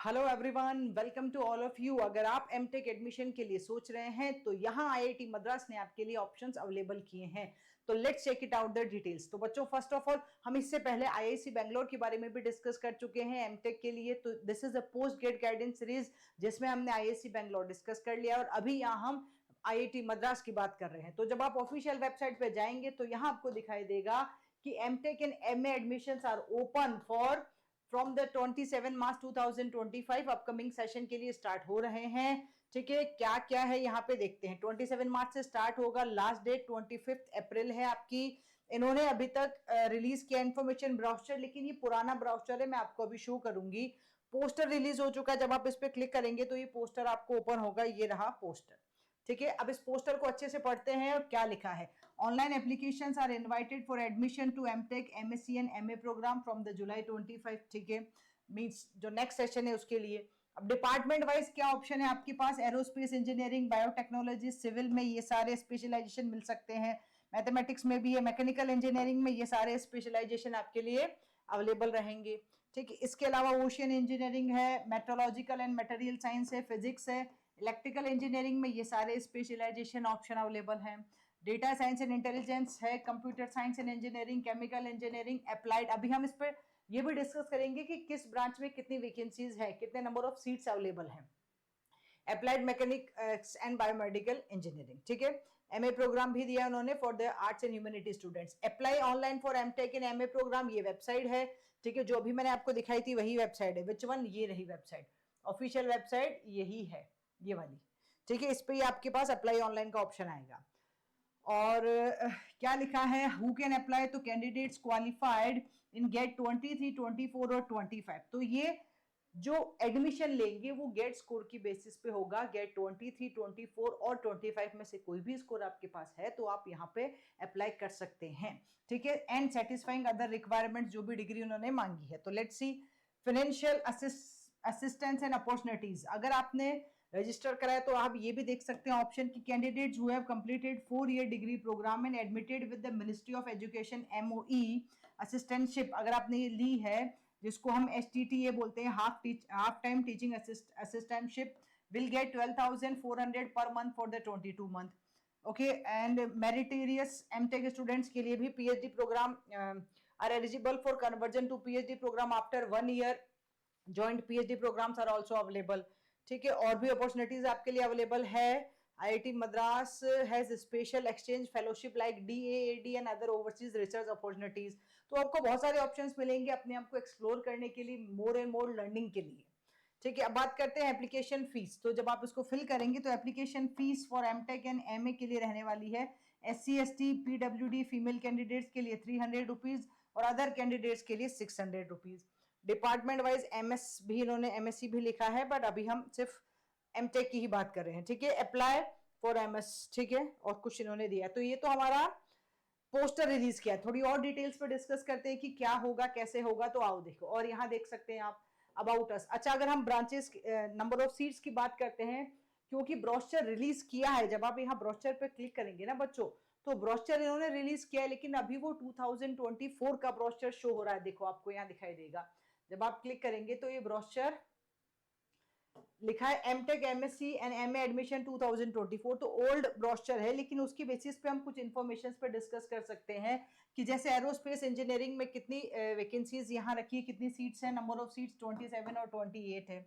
Hello everyone, welcome to all of you. अगर आप MTech admission के लिए सोच रहे हैं तो यहाँ आईआईटी मद्रास ने आपके लिए ऑप्शंस अवेलेबल किए हैं। तो let's check it out the details. तो बच्चों, फर्स्ट ऑफ ऑल हम इससे पहले आईआईसी बेंगलोर के बारे में भी डिस्कस कर चुके हैं एमटेक के लिए। तो this is a post gate guidance series जिसमें हमने आईआईसी बेंगलोर डिस्कस कर लिया और अभी यहाँ हम आईआईटी मद्रास की बात कर रहे हैं। तो जब आप ऑफिशियल वेबसाइट पे जाएंगे तो यहाँ आपको दिखाई देगा कि M Tech and MA admissions are open for from the 27 March 2025 upcoming session के लिए स्टार्ट हो रहे हैं। ठीक है, क्या क्या है यहाँ पे देखते हैं। 27 मार्च से स्टार्ट होगा, लास्ट डेट 25 अप्रैल है आपकी। इन्होंने अभी तक रिलीज किया इन्फॉर्मेशन ब्राउचर, लेकिन ये पुराना ब्राउचर है, मैं आपको अभी शो करूंगी। पोस्टर रिलीज हो चुका है, जब आप इस पर क्लिक करेंगे तो ये पोस्टर आपको ओपन होगा। ये रहा पोस्टर। ठीक है, अब इस पोस्टर को अच्छे से पढ़ते हैं और क्या लिखा है। Online applications are invited for admission to M Tech MSc and MA programme from the July 25। ठीक है, मींस जो नेक्स्ट सेशन है उसके लिए। अब डिपार्टमेंट वाइज क्या ऑप्शन है आपके पास। एरोस्पेस इंजीनियरिंग, बायोटेक्नोलॉजी, सिविल में ये सारे स्पेशलाइजेशन मिल सकते हैं। मैथमेटिक्स में भी है, मैकेनिकल इंजीनियरिंग में ये सारे स्पेशलाइजेशन आपके लिए अवेलेबल रहेंगे। ठीक है, इसके अलावा ओशियन इंजीनियरिंग है, मेट्रोलॉजिकल एंड मटेरियल साइंस है, फिजिक्स है, इलेक्ट्रिकल इंजीनियरिंग में ये सारे स्पेशलाइजेशन ऑप्शन अवेलेबल हैं। डेटा साइंस एंड इंटेलिजेंस है, computer science and engineering, chemical engineering, applied. अभी हम इस पर ये भी डिस्कस करेंगे कि किस ब्रांच में कितनी वैकेंसीज है, कितने नंबर ऑफ सीट्स अवेलेबल हैं। Applied mechanics and biomedical engineering. ठीक है, एमए प्रोग्राम भी दिया उन्होंने for the arts and humanity students. Apply online for M Tech in MA programme, ये वेबसाइट है। ठीक है, जो अभी मैंने आपको दिखाई थी वही वेबसाइट है। Which one? ये रही वेबसाइट, ऑफिशियल वेबसाइट यही है, ये वाली। ठीक है, इस पे आपके पास अप्लाई ऑनलाइन का ऑप्शन आएगा। और क्या लिखा है, हु कैन अप्लाई। तो कैंडिडेट्स क्वालिफाइड इन गेट 23, 24 और 25। तो ये जो एडमिशन लेंगे वो गेट स्कोर की बेसिस पे होगा। गेट 23, 24 और 25 में से कोई भी स्कोर आपके पास है तो आप यहाँ पे अप्लाई कर सकते हैं। ठीक है, एंड सेटिस्फाइंग अदर रिक्वायरमेंट, जो भी डिग्री उन्होंने मांगी है। तो let's see financial assistance and opportunities. अगर आपने रजिस्टर कराया तो आप ये भी देख सकते हैं ऑप्शन की candidates who have completed 4 year degree programme and admitted with the ministry of education MoE assistantship. अगर आपने ली है, जिसको हम एचटीटीए बोलते हैं, half time teaching assistantship, will get 12,400 पर month for the 22 month. Okay, and meritorious M Tech students के लिए भी PhD programme are eligible for conversion to PhD programme after 1 year. Joint PhD programmes are also available. ठीक है, और भी opportunities आपके लिए अवेलेबल है। IIT Madras has special exchange fellowship like DAAD and other overseas research opportunities. तो आपको बहुत सारे ऑप्शंस मिलेंगे अपने आप को एक्सप्लोर करने के लिए, मोर एंड मोर लर्निंग के लिए। ठीक है, अब बात करते हैं एप्लीकेशन फीस। तो जब आप इसको फिल करेंगे तो application fee for MTech and MA के लिए रहने वाली है एससी एसटी पीडब्ल्यूडी फीमेल कैंडिडेट्स के लिए 300 रुपीज और अदर कैंडिडेट्स के लिए 600 रुपीज। डिपार्टमेंट वाइज एमएस भी इन्होंने एमएससी भी लिखा है, बट अभी हम सिर्फ एमटेक की ही बात कर रहे हैं। ठीक है, अप्लाई फॉर एमएस। ठीक है, और कुछ इन्होंने दिया। तो ये तो हमारा पोस्टर रिलीज किया है। थोड़ी और डिटेल्स पे डिस्कस करते हैं कि क्या होगा, कैसे होगा। तो आओ देखो, और यहाँ देख सकते हैं आप अबाउट अस। अच्छा, अगर हम ब्रांचेस नंबर ऑफ सीट्स की बात करते हैं, क्योंकि ब्रोशर रिलीज किया है, जब आप यहाँ ब्रोशर पे क्लिक करेंगे ना बच्चों, तो ब्रोशर इन्होंने रिलीज किया है, लेकिन अभी वो 2024 का ब्रोशर शो हो रहा है। देखो, आपको यहाँ दिखाई देगा, जब आप क्लिक करेंगे तो ये ब्रोशर लिखा है MTech MSc and MA admission 2024। तो ओल्ड ब्रोशर है, लेकिन उसकी बेसिस पे हम कुछ इन्फॉर्मेशन पे डिस्कस कर सकते हैं कि जैसे एरोस्पेस इंजीनियरिंग में कितनी वैकेंसीज यहाँ रखी है, कितनी सीट्स हैं। नंबर ऑफ सीट्स 27 और 28 है।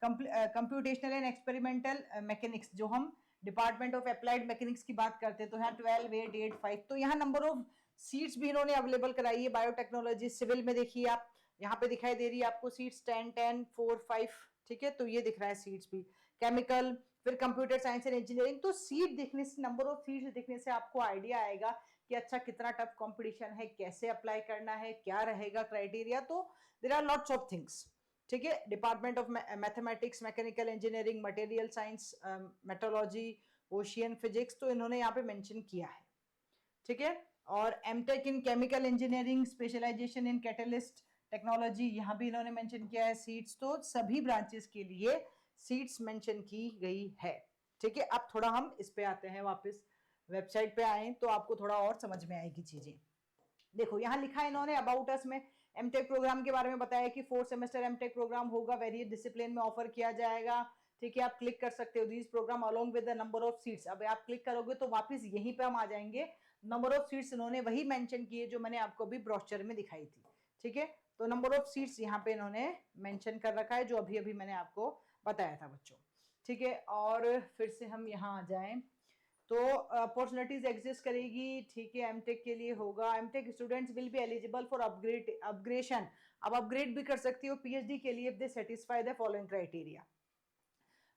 कंप्यूटेशनल एंड एक्सपेरिमेंटल मैकेनिक्स, जो हम डिपार्टमेंट ऑफ अप्लाइड मैकेनिक्स की बात करते हैं, तो यहाँ 12, 8, 8, 5। तो यहाँ नंबर ऑफ सीट्स भी इन्होंने अवेलेबल कराई है। बायोटेक्नोलॉजी, सिविल में देखिए आप, यहाँ पे दिखाई दे रही है आपको सीट्स 10, 10, 4, 5। ठीक है, तो ये दिख रहा है सीट्स भी। केमिकल, फिर कंप्यूटर साइंस एंड इंजीनियरिंग। तो सीट देखने से, नंबर ऑफ सीट्स देखने से आपको आइडिया आएगा कि अच्छा कितना टफ कंपटीशन है, कैसे अप्लाई करना है, क्या रहेगा क्राइटेरिया। तो there are lots of things. ठीक है, department of mathematics, mechanical engineering, material science, metrology, ocean physics, तो इन्होंने यहाँ पे मेंशन किया है। ठीक है, और MTech in chemical engineering, specialisation in catalyst technology, यहाँ भी इन्होंने मेंशन किया है सीट्स। तो सभी ब्रांचेस के लिए सीट्स मेंशन की गई है। ठीक है, अब थोड़ा हम इस पे आते हैं, वापस वेबसाइट पे आए तो आपको थोड़ा और समझ में आएगी चीजें। देखो, यहाँ लिखा है इन्होंने अबाउट अस में एमटेक प्रोग्राम के बारे में बताया कि 4 सेमेस्टर एमटेक प्रोग्राम होगा, वेरियस डिसिप्लिन में ऑफर किया जाएगा। ठीक है, आप क्लिक कर सकते हो this programme along with the number of seats. अब आप क्लिक करोगे तो वापस यहीं पे हम आ जाएंगे, नंबर ऑफ सीट्स इन्होंने वही मेंशन किए जो मैंने आपको अभी ब्रोशर में दिखाई थी। ठीक है, तो नंबर ऑफ सीट्स यहाँ पे इन्होंने मेंशन कर रखा है जो अभी अभी मैंने आपको बताया था बच्चों। ठीक है, और फिर से हम यहाँ आ जाएं तो अपॉर्चुनिटीज एग्जिस्ट करेगी। ठीक है, एमटेक के लिए होगा, MTech students will be eligible for upgradation. अब अपग्रेड भी कर सकती हो पीएचडी के लिए if they satisfy the following criteria.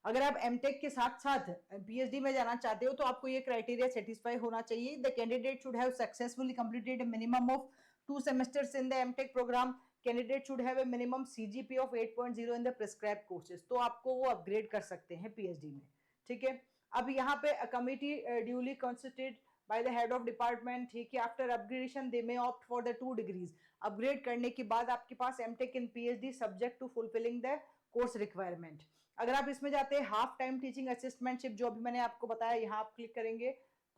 अगर आप एमटेक के साथ साथ पीएचडी में जाना चाहते हो तो आपको ये क्राइटेरिया सेटिस्फाई होना चाहिए। The candidate should have successfully completed a minimum of 2 semesters in the MTech program. Candidate should have a minimum CGPA of 8.0 in the prescribed courses. तो आपको वो अपग्रेड कर सकते हैं पीएचडी में। ठीक है, अब यहाँ पे committee duly constituted by the head of department। ठीक है, after upgradation they may opt for the 2 degrees. Upgrade करने के बाद आपके पास MTech and PhD subject to fulfilling the course requirement. अगर आप इसमें जाते हैं हाफ टाइम टीचिंग असिस्टेंटशिप, जो अभी मैंने आपको बताया, यहाँ आप क्लिक करेंगे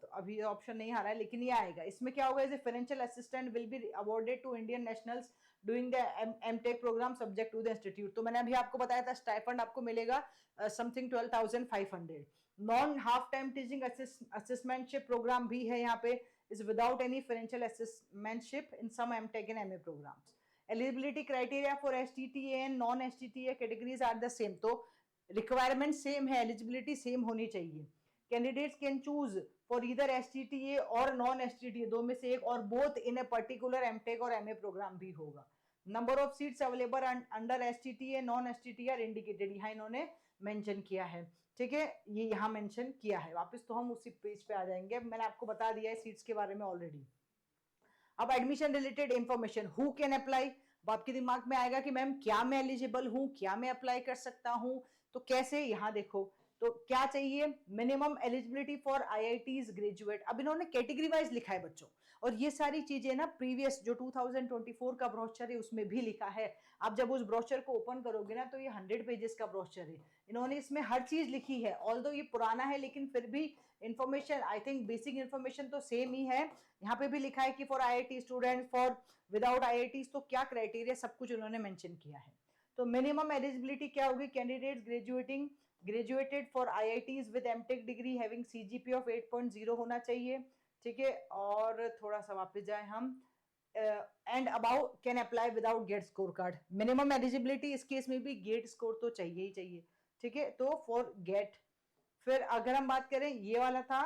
तो अभी ऑप्शन नहीं आ रहा है लेकिन ये आएगा। इसमें क्या होगा, as a financial assistant will be awarded to Indian nationals doing the MTech program subject to the institute. तो मैंने अभी आपको बताया था स्टाइपेंड आपको मिलेगा something 12,500। Non half time teaching assistantship program भी है यहाँ पे, is without any financial assistantship in some MTech and MA programs. Eligibility criteria for STTA and non STTA categories are the same. तो रिक्वायरमेंट सेम है, eligibility same होनी चाहिए। Candidates can choose for either STTA और non STTA, दो में से एक, और both in a particular MTech और एमए प्रोग्राम भी होगा। Number of seats available under STTA non STTA are indicated, यहाँ इन्होंने मेंशन किया है। ठीक है, ये यहाँ मेंशन किया है। वापस तो हम उसी पेज पे आ जाएंगे, मैंने आपको बता दिया है सीट्स के बारे में ऑलरेडी। अब admission related information, who can apply. अब आपके दिमाग में आएगा कि मैम क्या मैं एलिजिबल हूँ, क्या मैं अप्लाई कर सकता हूँ, तो कैसे, यहाँ देखो तो क्या चाहिए, minimum eligibility for IITs graduate. अब इन्होंने कैटेगरी वाइज लिखा है बच्चों, और ये सारी चीजें ना प्रीवियस जो 2024 का ब्रोशर है उसमें भी लिखा है। आप जब उस ब्रोशर को ओपन करोगे ना तो ये 100 पेजेस का ब्रोशर है, इन्होंने इसमें हर चीज लिखी है। ऑल्दो ये पुराना है लेकिन फिर भी information, I think basic information तो सेम ही है। यहाँ पे भी लिखा है कि for IIT student, for without IIT तो क्या क्राइटेरिया, सब कुछ उन्होंने मेंशन किया है। तो मिनिमम एलिजिबिलिटी क्या होगी, candidates graduated for IITs with MTech degree having CGPA of 8.0 होना चाहिए। ठीक है, और थोड़ा सा वापस जाए हम, and about can apply without GATE score card. Minimum eligibility इस केस में भी गेट स्कोर तो चाहिए ही चाहिए। ठीक है, तो फॉर गेट, फिर अगर हम बात करें ये वाला था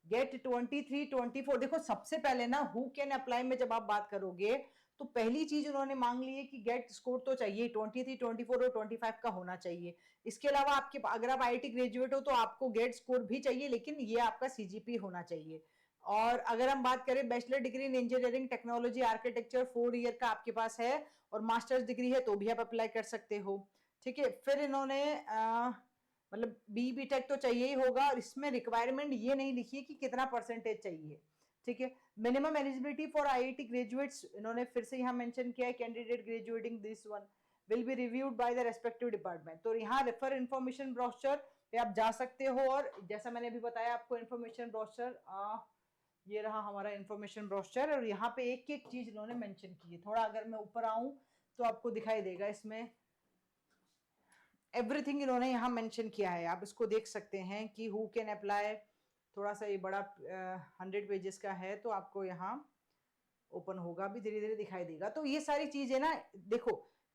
गेट 23 24, देखो सबसे पहले ना हु कैन अप्लाई में जब आप बात करोगे तो पहली चीज उन्होंने मांग ली है कि गेट स्कोर तो चाहिए, 23 24 और 25 का होना चाहिए। इसके अलावा आपके अगर आप आईआईटी ग्रेजुएट हो तो आपको गेट स्कोर भी चाहिए, लेकिन ये आपका सीजीपी होना चाहिए। और अगर हम बात करें bachelor degree in engineering technology architecture 4 year का आपके पास है और मास्टर्स डिग्री है तो भी आप अप्लाई कर सकते हो। ठीक है, फिर इन्होंने मतलब बी टेक तो चाहिए ही होगा, और इसमें रिक्वायरमेंट ये नहीं लिखी है कि कितना परसेंटेज चाहिए। ठीक है, minimum eligibility for IIT graduates इन्होंने फिर से यहाँ मेंशन किया है, candidate graduating this one will be reviewed by the respective department. तो यहाँ रेफर इन्फॉर्मेशन ब्रोशर पे आप जा सकते हो, और जैसा मैंने अभी बताया आपको इन्फॉर्मेशन ब्रोशर, ये रहा हमारा इन्फॉर्मेशन ब्रोशर, और यहाँ पे एक एक चीज इन्होंने मेंशन की है। थोड़ा अगर मैं ऊपर आऊं तो आपको दिखाई देगा, इसमें एवरीथिंग इन्होंने यहाँ मेंशन किया है, आप इसको देख सकते हैं कि हु कैन अप्लाई। थोड़ा सा ये बड़ा 100 पेजेस का है तो आपको यहाँ ओपन होगा, भी धीरे धीरे दिखाई देगा। तो ये सारी चीजें ना देखो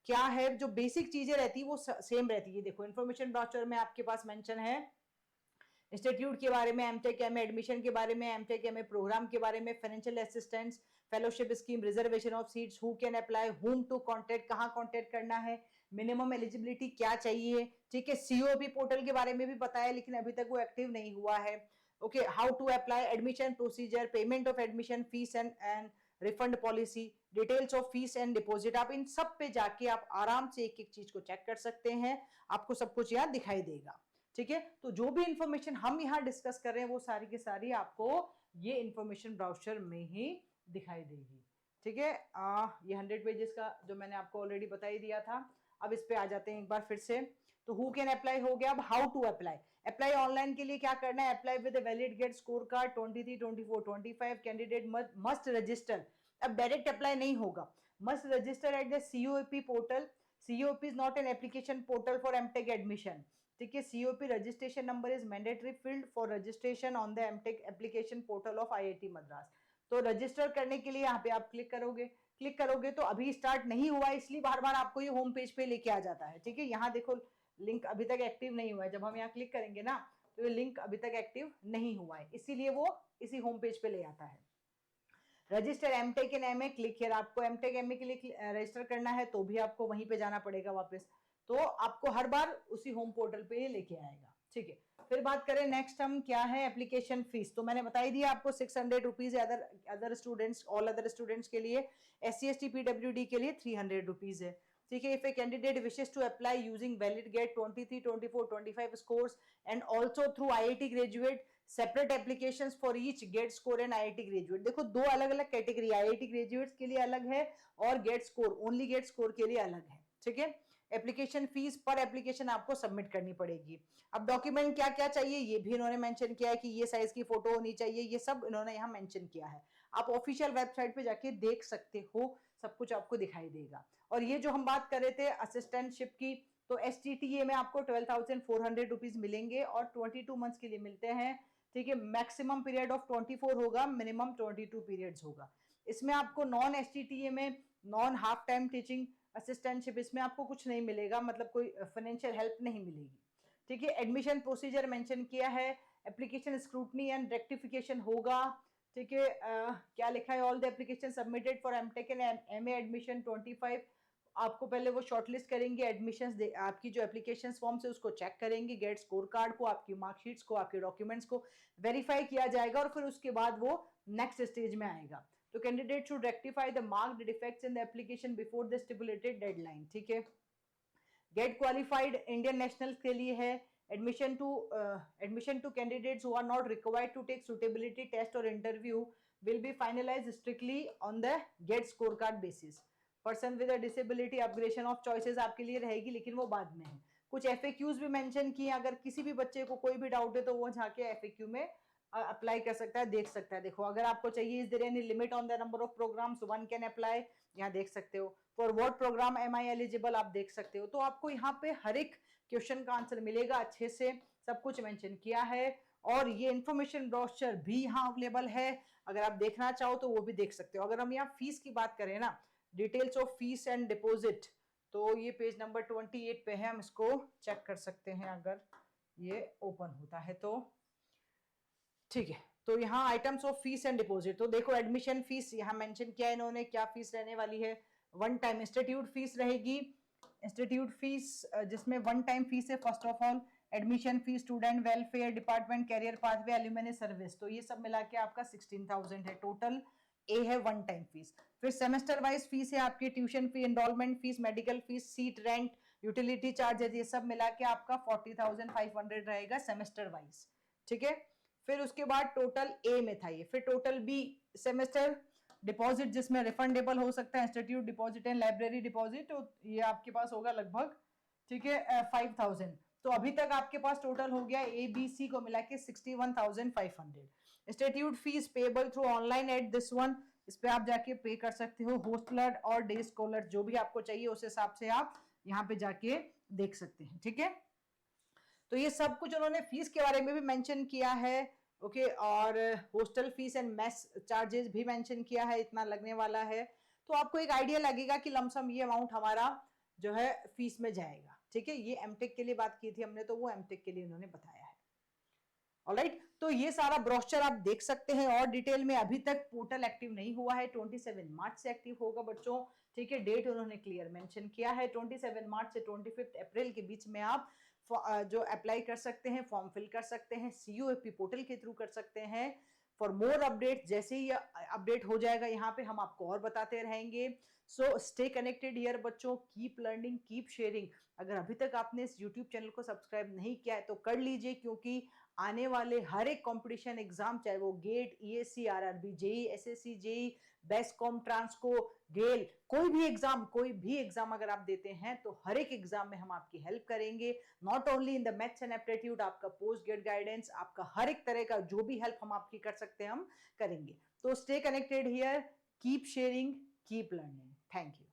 क्या है, जो बेसिक चीजें रहती है वो सेम रहती है। देखो इन्फॉर्मेशन ब्रोशर में आपके पास मेंशन है इंस्टीट्यूट के बारे में, एमटेक एमए एडमिशन के बारे में, एमटेक एमए प्रोग्राम के बारे में, financial assistance, fellowship scheme, reservation of seats, who can apply, whom to contact, कहाँ कांटेक्ट करना है, मिनिमम एलिजिबिलिटी क्या चाहिए। ठीक है, सीओबी पोर्टल के बारे में भी बताया लेकिन अभी तक वो एक्टिव नहीं हुआ है। Okay, how to apply, admission procedure, payment of admission fee and refund policy, details of fee and deposit. आप इन सब पे जाके आप आराम से एक एक चीज को चेक कर सकते हैं, आपको सब कुछ यहाँ दिखाई देगा। ठीक है, तो जो भी इंफॉर्मेशन हम यहाँ डिस्कस कर रहे हैं वो सारी की सारी आपको ये इंफॉर्मेशन ब्राउचर में ही दिखाई देगी। ठीक है, ये 100 पेजेस का जो मैंने आपको ऑलरेडी बता ही दिया था। अब इस पे आ जाते हैं एक बार फिर से। तो हु कैन अप्लाई हो गया, अब how to apply. Apply online के लिए क्या करना है, apply with valid GATE score card 23 24 25, candidate must register अब डायरेक्ट अप्लाई नहीं होगा, must register at the COAP portal. COAP is not an application portal for MTech admission, ठीक है। COAP registration number is mandatory field for registration on the MTech application portal of IIT Madras. तो register करने के लिए यहाँ पे आप click करोगे तो अभी स्टार्ट नहीं हुआ है, इसलिए बार बार आपको ये होम पेज पे लेके आ जाता है, ठीक है। यहाँ देखो लिंक अभी तक एक्टिव नहीं हुआ है, जब हम यहाँ क्लिक करेंगे ना तो ये लिंक अभी तक एक्टिव नहीं हुआ है, इसीलिए वो इसी होम पेज पे ले आता है। Register MTech in MA, click here. आपको एमटेक एमए के लिए रजिस्टर करना है तो भी आपको वहीं पे जाना पड़ेगा वापस, तो आपको हर बार उसी होम पोर्टल पे लेके आएगा, ठीक है। फिर बात करें नेक्स्ट हम क्या है एप्लीकेशन फीस, तो मैंने बता ही दिया आपको 600 रुपीज है other students, all other students के लिए। SC ST PWD के लिए 300 रुपीज है, ठीक है। If a candidate wishes to apply using valid GATE 23, 24, 25 scores and also through IIT graduate, separate applications for each GATE score and IIT graduate. देखो दो अलग अलग कैटेगरी, IIT ग्रेजुएट्स के लिए अलग है और GATE score only GATE score के लिए अलग है, ठीक है। एप्लीकेशन फीस पर एप्लीकेशन आपको सबमिट करनी पड़ेगी। अब डॉक्यूमेंट क्या क्या चाहिए ये भी इन्होंने मेंशन किया है कि ये साइज की फोटो होनी चाहिए, ये सब इन्होंने यहाँ मेंशन किया है। आप ऑफिशियल वेबसाइट पे जाके देख सकते हो, सब कुछ आपको दिखाई देगा। और ये जो हम बात कर रहे थे असिस्टेंटशिप की, तो STTA में आपको 12,400 रुपीज मिलेंगे और 22 मंथ्स के लिए मिलते हैं, ठीक है। मैक्सिमम पीरियड ऑफ 24 होगा, मिनिमम 22 पीरियड्स होगा। इसमें आपको नॉन STTA में non half time teaching assistantship, इसमें आपको कुछ नहीं मिलेगा, मतलब कोई फाइनेंशियल हेल्प नहीं मिलेगी, ठीक है। एडमिशन प्रोसीजर मेंशन किया है, एप्लीकेशन स्क्रूटनी एंड रेक्टिफिकेशन होगा, ठीक है। क्या लिखा है, all the application submitted for MTech and MA admission 25, आपको पहले वो शॉर्टलिस्ट करेंगे, एडमिशंस आपकी जो एप्लीकेशन फॉर्म है उसको चेक करेंगे, गेट स्कोर कार्ड को, आपकी मार्कशीट्स को, आपके डॉक्यूमेंट्स को वेरीफाई किया जाएगा और फिर उसके बाद वो नेक्स्ट स्टेज में आएगा। तो candidate should rectify the marked defects in the application before the stipulated deadline, ठीक है। गेट क्वालिफाइड इंडियन नेशनल के लिए है। Admission to candidates who are not required to take suitability test और interview will be finalized strictly on the GATE score card basis. Person with a disability upgradation of choices आपके लिए रहेगी, लेकिन वो बाद में है। कुछ FAQs भी मेंशन किए, अगर किसी भी बच्चे को कोई भी डाउट है तो वो जाके FAQ में अप्लाई कर सकता है, देख सकता है। देखो अगर आपको चाहिए is there any limit on the number of programmes one can apply, यहाँ देख सकते हो। For what programme am I eligible, आप देख सकते हो। तो आपको यहाँ पे हर एक क्वेश्चन का आंसर मिलेगा, अच्छे से सब कुछ मेंशन किया है। और ये इन्फॉर्मेशन ब्रोशर भी यहाँ अवेलेबल है, अगर आप देखना चाहो तो वो भी देख सकते हो। अगर हम यहाँ फीस की बात करें ना, details of fee and deposit, तो ये पेज नंबर 28 पे है, हम इसको चेक कर सकते हैं अगर ये ओपन होता है तो, ठीक है। तो यहाँ items of fee and deposit, तो देखो एडमिशन फीस यहाँ मेंशन किया है इन्होंने, क्या फीस रहने वाली है। वन टाइम इंस्टीट्यूट फीस रहेगी, इंस्टीट्यूट फीस जिसमें वन टाइम फीस है first of all, admission fee, student welfare department, career pathway, alumni service, तो ये सब मिला के आपका 16,000 है टोटल। ए है वन टाइम फीस। फिर सेमेस्टर वाइज फीस है आपकी, tuition fee, enrolment fees, medical fees, seat rent, utility charges, ये सब मिला के आपका 40,500 रहेगा सेमेस्टर वाइज, ठीक है। फिर उसके बाद टोटल ए में था ये। फिर टोटल बी सेमेस्टर डिपॉजिट जिसमें रिफंडेबल हो सकता है, institute deposit and library deposit, तो ये आपके पास होगा लगभग, ठीक है, 5,000। तो अभी तक आपके पास टोटल हो गया ABC को मिला के 61,500। Institute fees payable through online at this one, इस पे आप जाके पे कर सकते हो। हॉस्टलर और डे स्कॉलर जो भी आपको चाहिए उस हिसाब से आप यहाँ पे जाके देख सकते हैं, ठीक है। तो ये सब कुछ उन्होंने फीस के बारे में भी मेंशन किया है, ओके। और hostel fees and mess charges भी मेंशन किया है, इतना लगने वाला है। तो आपको एक आइडिया लगेगा कि लमसम ये अमाउंट हमारा जो है फीस में जाएगा, ठीक है। ये एमटेक के लिए बात की थी हमने, तो वो एमटेक के लिए इन्होंने बताया है। ऑलराइट, तो ये सारा ब्रोशर आप देख सकते हैं और डिटेल में। अभी तक पोर्टल एक्टिव नहीं हुआ है, 27 मार्च से एक्टिव होगा बच्चों, ठीक है। डेट उन्होंने क्लियर मेंशन किया है, 27 मार्च से 25 अप्रैल के बीच में आप जो अप्लाई कर सकते हैं, फॉर्म फिल कर सकते हैं, COAP पोर्टल के थ्रू कर सकते हैं। फॉर मोर अपडेट, जैसे ही अपडेट हो जाएगा यहाँ पे हम आपको और बताते रहेंगे। सो स्टे कनेक्टेड हियर बच्चों, कीप लर्निंग, कीप शेयरिंग। अगर अभी तक आपने इस YouTube चैनल को सब्सक्राइब नहीं किया है तो कर लीजिए, क्योंकि आने वाले हर एक कंपटीशन एग्जाम, चाहे वो GATE, ESC, RRB, JEE, SSC, JEE, BESCOM, TRANSCO, GAIL, कोई भी एग्जाम अगर आप देते हैं तो हर एक एग्जाम में हम आपकी हेल्प करेंगे। Not only in the maths and aptitude, आपका पोस्ट गेट गाइडेंस, आपका हर एक तरह का जो भी हेल्प हम आपकी कर सकते हैं हम करेंगे। तो stay connected here, keep sharing, keep learning. Thank you.